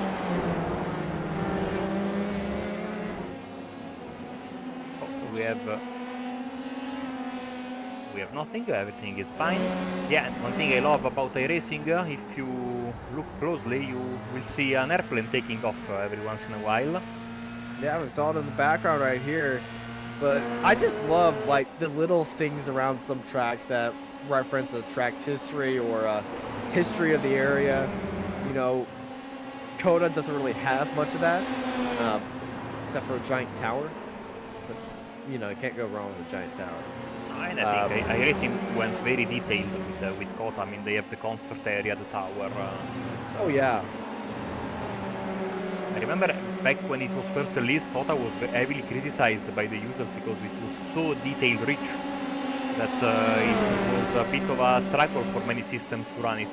We have we have nothing. Everything is fine. Yeah, one thing I love about iRacing, if you look closely, you will see an airplane taking off every once in a while. Yeah, we saw it in the background right here. But I just love like the little things around some tracks that reference a track's history or a history of the area. You know, Coda doesn't really have much of that, except for a giant tower. Which, you know, you can't go wrong with a giant tower. And I think iRacing went very detailed with Kota. I mean, they have the concert area, the tower. Oh yeah. I remember back when it was first released, Kota was heavily criticized by the users because it was so detail rich that it was a bit of a struggle for many systems to run it.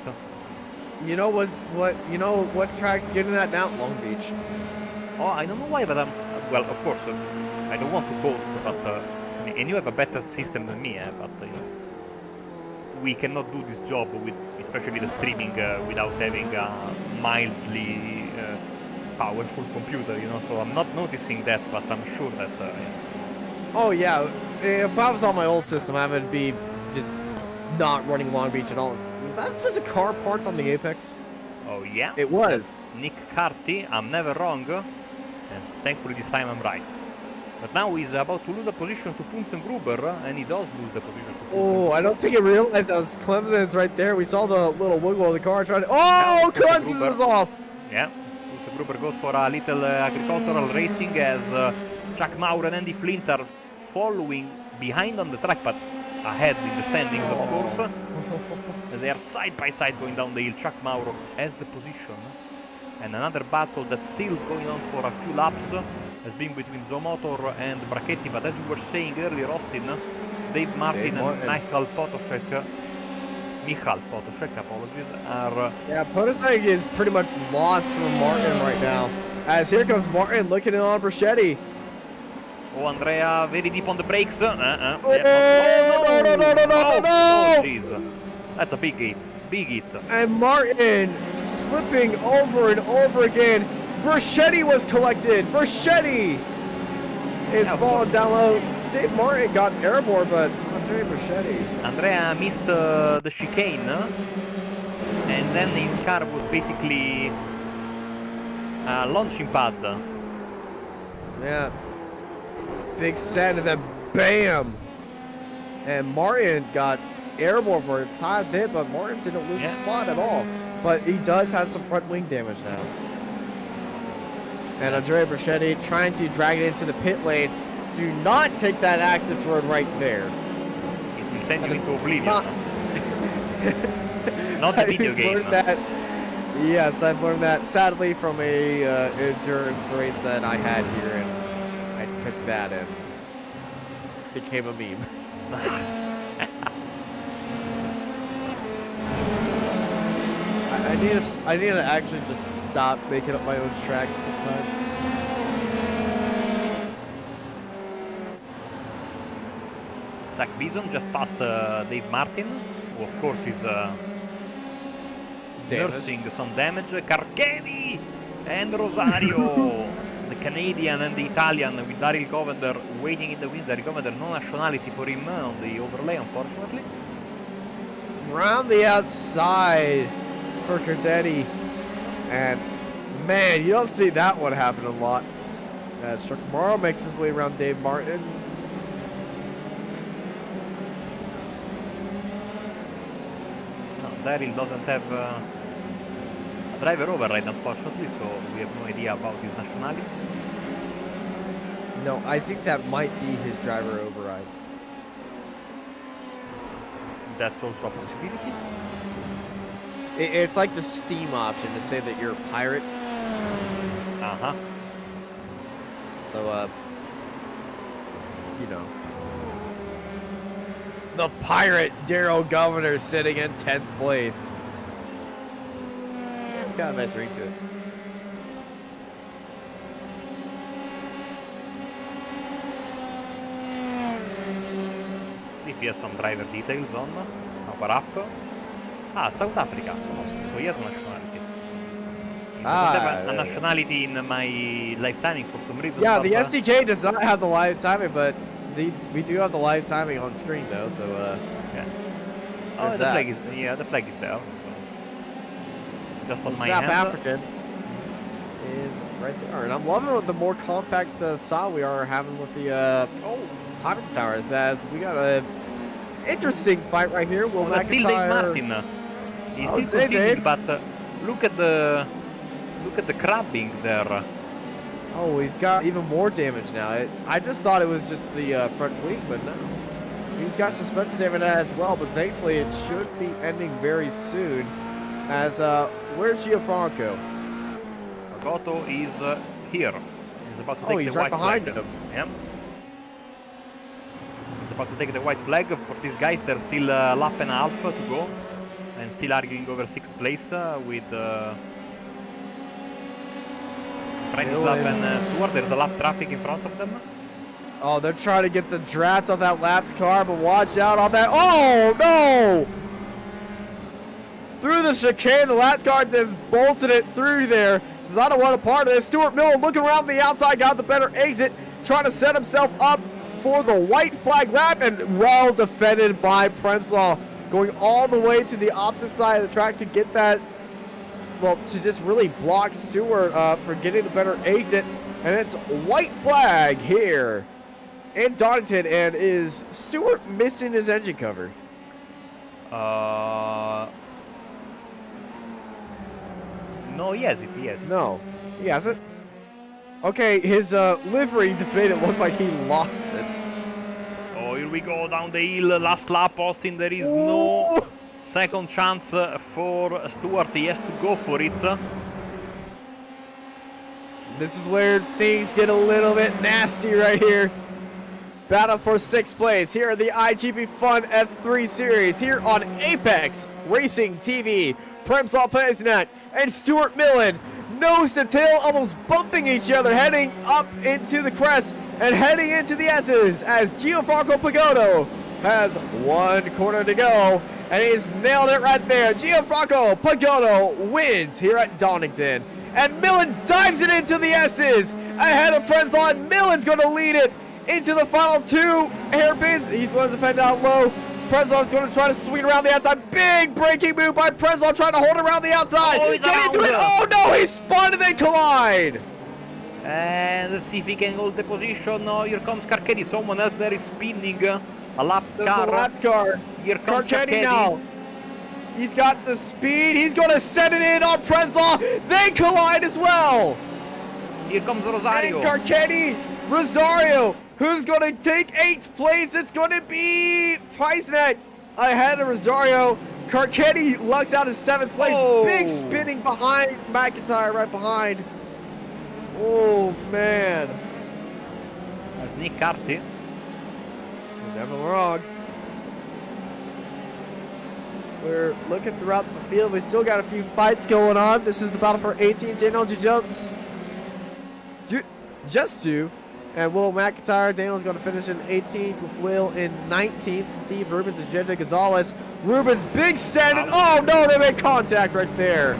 You know what track's getting that now? Long Beach. Oh, I don't know why, but well, of course, I don't want to boast, but and you have a better system than me, but you know, we cannot do this job with, especially the streaming, without having a mildly powerful computer, you know. So I'm not noticing that, but I'm sure that. Oh yeah, if I was on my old system, I would be just not running Long Beach at all. Was that just a car parked on the Apex? Oh yeah, it was. Nick Carty, I'm never wrong, and thankfully this time I'm right. But now he's about to lose a position to Gruber, and he does lose the position to Oh, I don't think he realized that was Clemson's right there. We saw the little wiggle of the car trying to... Oh, Clemson is off! Yeah, Gruber goes for a little agricultural racing as Chuck Maurer and Andy Flint are following behind on the track, but ahead in the standings, of course. As they are side by side going down the hill. Chuck Maurer has the position. And another battle that's still going on for a few laps has been between Zomotor and Brachetti, but as you were saying earlier, Austin, Dave Martin and Michal Potoshek, apologies, are... Yeah, Potoshek is pretty much lost from Martin right now. As here comes Martin looking in on Brachetti. Oh, Andrea, very deep on the brakes. No! Oh, jeez. That's a big hit. Big hit. And Martin flipping over and over again. Brachetti was collected. Brachetti is falling down low. Dave Martin got airborne, but Andrea Brachetti. Andrea missed the chicane, and then his car was basically a launching pad. Yeah. Big set, and then bam! And Martin got airborne for a tiny bit, but Martin didn't lose his spot at all. But he does have some front wing damage now. And Andrea Brachetti trying to drag it into the pit lane. Do not take that access road right there. It will send you into oblivion. Not the video game. Yes, I've learned that sadly from a endurance race that I had here, and I took that and became a meme. I need to actually just stop making up my own tracks sometimes. Zach Bison just passed Dave Martin, who of course is nursing some damage. Carchedi and Rosario, the Canadian and the Italian, with Daryl Govender waiting in the wings. Daryl Govender, no nationality for him on the overlay, unfortunately. Round the outside for Cardetti, and man, you don't see that one happen a lot. Shakmaro makes his way around Dave Martin. No, Daryl doesn't have a driver override, unfortunately, so we have no idea about his nationality. No, I think that might be his driver override. That's also a possibility. It's like the Steam option to say that you're a pirate. Uh-huh. So, you know. The pirate Daryl Governor sitting in 10th place. Yeah, it's got a nice ring to it. See if he has some driver details on our app. Ah, South Africa, so he has a nationality. I don't have a nationality in my live timing for some reason. Yeah, the SDK does not have the live timing, but we do have the live timing on screen though, so yeah. Oh, the flag is the flag is there. So just on my South hand. African is right there, and I'm loving the more compact style we are having with the timing towers. As we got a interesting fight right here. Will that's still Dave Martin. He's still continuing, but look at the crabbing there. Oh, he's got even more damage now. I just thought it was just the front wing, but no. He's got suspension damage as well, but thankfully it should be ending very soon. As, where's Gianfranco? Pagotto is here. He's about to take he's the right white behind flag. him. Yeah. He's about to take the white flag. For these guys, there's still a lap and a half to go. And still arguing over 6th place with Branislav and Stewart. There's a lap traffic in front of them. Oh, they're trying to get the draft on that lapped car, but watch out on that. Oh, no! Through the chicane, the lapped car just bolted it through there. Says, I don't want a part of this. Stuart Miller looking around the outside, got the better exit, trying to set himself up for the white flag lap, and well defended by Premslaw, going all the way to the opposite side of the track to get that, well, to just really block Stewart for getting the better exit. And it's white flag here in Donington, and is Stewart missing his engine cover? No, he has it, he has it. No, he hasn't. Okay, his livery just made it look like he lost it. Oh, here we go down the hill, last lap, Austin. There is no second chance for Stewart. He has to go for it. This is where things get a little bit nasty right here. Battle for 6th place here in the iGPFun-F3 series here on Apex Racing TV. Premslav Pesnak and Stuart Millen, nose to tail, almost bumping each other, heading up into the crest and heading into the S's as Gianfranco Pagotto has 1 corner to go, and he's nailed it right there. Gianfranco Pagotto wins here at Donington, and Millen dives it into the S's ahead of Premslav. Millen's going to lead it into the final 2 hairpins. He's going to defend out low. Premslav's going to try to swing around the outside. Big braking move by Premslav, trying to hold it around the outside. Oh, he's Can he do it? Oh no, he spun and they collide. And let's see if he can hold the position. Oh, here comes Carchetti. Someone else there is spinning a lapped car. The lapped car. Here comes Carchetti now. He's got the speed. He's going to set it in on Premslav. They collide as well. Here comes Rosario. And Carchetti, Rosario. Who's going to take 8th place? It's going to be Pesnak ahead of Rosario. Carchetti lucks out in 7th place. Oh. Big spinning behind McIntyre, right behind. Oh, man. That's Nick Carty. You're never wrong. So we're looking throughout the field. We still got a few fights going on. This is the battle for 18th. Daniel just two. And Will McIntyre, Daniel's going to finish in 18th with Will in 19th. Steve Rubens and JJ Gonzalez. Rubens, big send, and oh no, they made contact right there.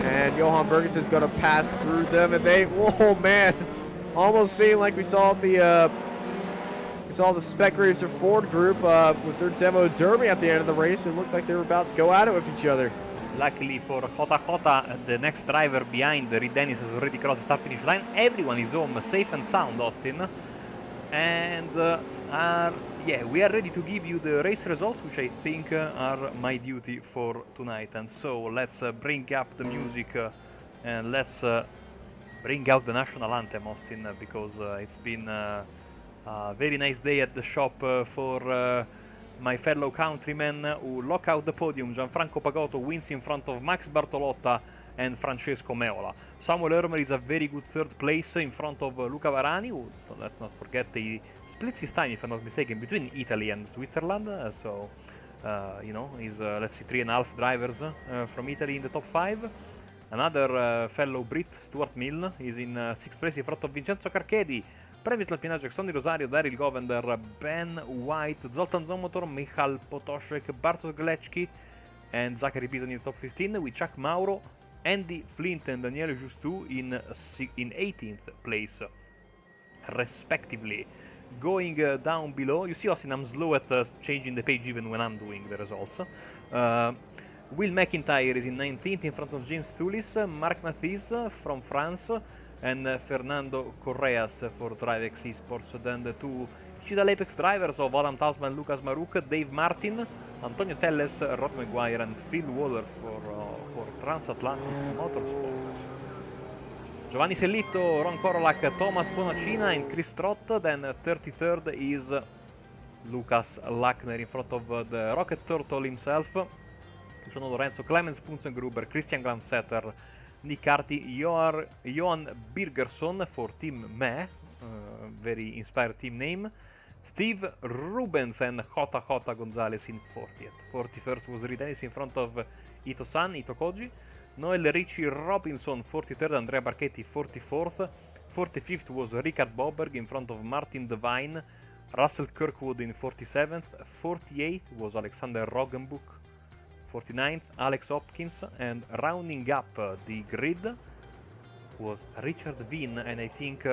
And Johan Bergeson's going to pass through them, and they, whoa man, almost seemed like we saw the Spec Racer Ford group with their demo derby at the end of the race. It looked like they were about to go at it with each other. Luckily for Jota, the next driver behind, Reed Dennis, has already crossed the start-finish line. Everyone is home, safe and sound, Austin. And yeah, we are ready to give you the race results, which I think are my duty for tonight. And so let's bring up the music and let's bring out the national anthem, Austin, because it's been a very nice day at the shop for my fellow countrymen who lock out the podium. Gianfranco Pagotto wins in front of Max Bartolotta and Francesco Meola. Samuel Ermer is a very good 3rd place in front of Luca Varani, who, let's not forget, he splits his time, if I'm not mistaken, between Italy and Switzerland. So, you know, he's, let's see, 3.5 drivers from Italy in the top 5. Another fellow Brit, Stuart Milne, is in 6th place in front of Vincenzo Carchetti. Previous Alpinage, Sonny Rosario, Daryl Govender, Ben White, Zoltan Zomotor, Michal Potoshek, Bartosz Glecki, and Zachary Pison in the top 15, with Chuck Mauro, Andy Flint and Daniele Justu in 18th place. respectively. Going down below, you see, Austin, I'm slow at changing the page even when I'm doing the results. Will McIntyre is in 19th in front of James Thulis, Marc Mathies from France, and Fernando Correas for DriveX Esports. Then the two Digital Apex drivers of Adam Tasman, Lucas Maruc, Dave Martin, Antonio Telles, Rod Maguire, and Phil Waller for Transatlantic Motorsports. Giovanni Sellito, Ron Korolak, Thomas Bonacina, and Chris Trott. Then 33rd is Lucas Lackner in front of the Rocket Turtle himself. Sono Lorenzo, Clemens Punzengruber, Christian Glamsetter, Nick Carty, Johan Birgerson for Team Me, very inspired team name. Steve Rubens and Jota Gonzalez in 40th. 41st was Ridenis in front of Ito-san, Ito Koji. Noel Richie Robinson, 43rd, Andrea Barchetti, 44th. 45th was Richard Boberg in front of Martin Devine, Russell Kirkwood in 47th. 48th was Alexander Roggenbuch. 49th, Alex Hopkins, and rounding up the grid was Richard Veen and I think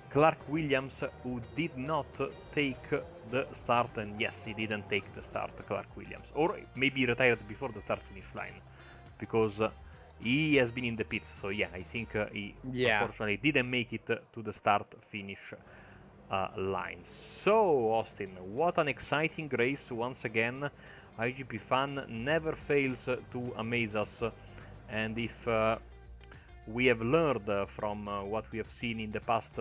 Clark Williams, who did not take the start, and yes, he didn't take the start, Clark Williams, or maybe retired before the start-finish line, because he has been in the pits, so yeah, I think he unfortunately didn't make it to the start-finish line. So, Austin, what an exciting race once again. IGP Fun never fails to amaze us, and if we have learned from what we have seen in the past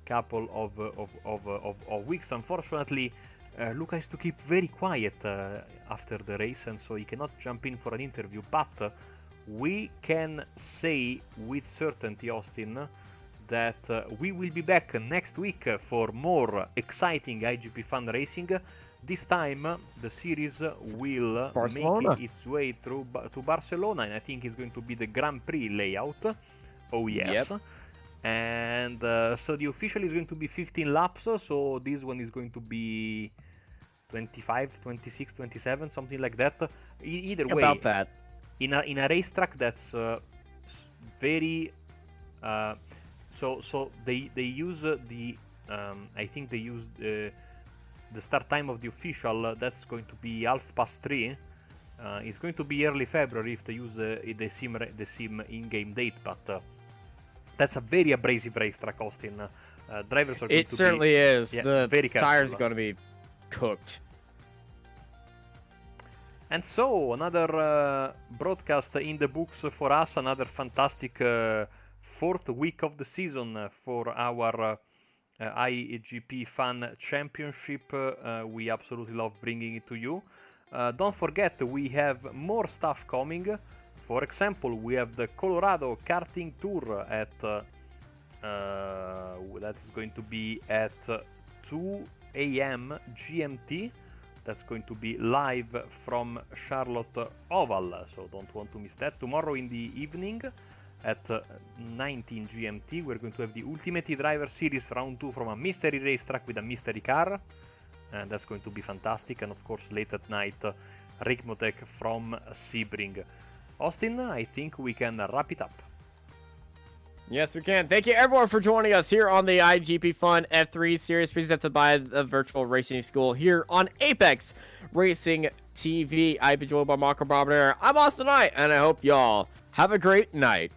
couple of weeks, unfortunately Luca has to keep very quiet after the race, and so he cannot jump in for an interview, but we can say with certainty, Austin, that we will be back next week for more exciting IGP Fun racing. This time, the series will make its way through to Barcelona, and I think it's going to be the Grand Prix layout. Oh yes. Yep. And so the official is going to be 15 laps, so this one is going to be 25, 26, 27, something like that. Either way, about that. In a racetrack that's very... So they use the... I think they use the start time of the official, that's going to be 3:30. It's going to be early February if they use the sim in-game date, but that's a very abrasive racetrack, Austin. Drivers are going to be... It certainly is. Yeah, the very tires are going to be cooked. And so, another broadcast in the books for us, another fantastic fourth week of the season for our iGP Fun Championship. We absolutely love bringing it to you. Don't forget, we have more stuff coming. For example, we have the Colorado Karting Tour at that is going to be at 2 a.m. GMT. That's going to be live from Charlotte Oval, so don't want to miss that. Tomorrow in the evening at 19 GMT, we're going to have the Ultimate Driver Series Round 2 from a mystery racetrack with a mystery car, and that's going to be fantastic. And of course, late at night, Rigmotech from Sebring. Austin, I think we can wrap it up. Yes, we can. Thank you, everyone, for joining us here on the iGP Fun-F3 series presented by the Virtual Racing School here on Apex Racing TV. I've been joined by Marco Barber. I'm Austin Knight, and I hope y'all have a great night.